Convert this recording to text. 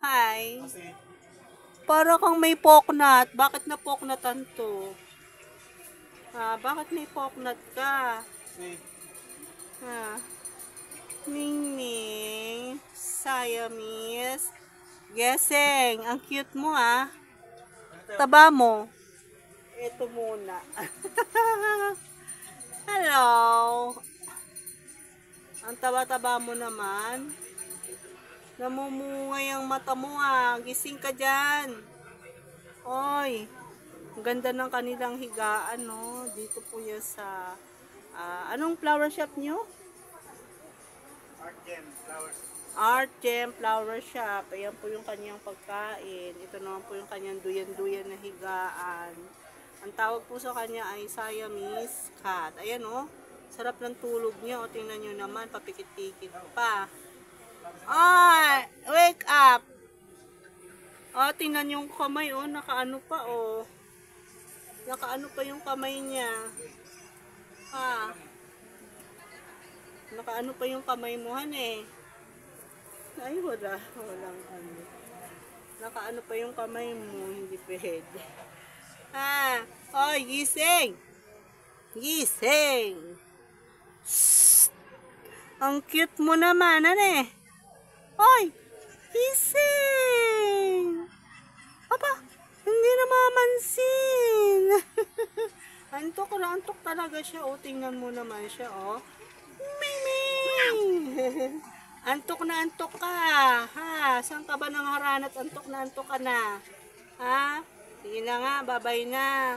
Hi. Para kang may poknat. Bakit na poknatan to? Bakit may poknat ka? Ningning. Siamese. Geseng. Ang cute mo Taba mo. Ito muna. Hello. Ang taba-taba mo naman. Namumungay ang mata mo Gising ka dyan. Oy. Ang ganda ng kanilang higaan Dito po yan sa anong flower shop nyo? Art Gem Flower Shop. Ayan po yung kanyang pagkain. Ito naman po yung kanyang duyan-duyan na higaan. Ang tawag po sa kanya ay Siamese cat. Ayan sarap ng tulog niya. Tingnan nyo naman, papikit-pikit pa. Wake up! Tingnan yung kamay nakaano pa Nakaano pa yung kamay niya. Nakaano pa yung kamay mo Ay, walang Nakaano pa yung kamay mo, hindi pwede. Gising! Gising! Shhh! Ang cute mo naman, gising! Aba, hindi na mamansin. Antok na antok talaga siya. Tingnan mo naman siya, Miming! Antok na antok ka. Saan ka ba nang haranat? Antok na antok ka na. Sige na nga, babay na.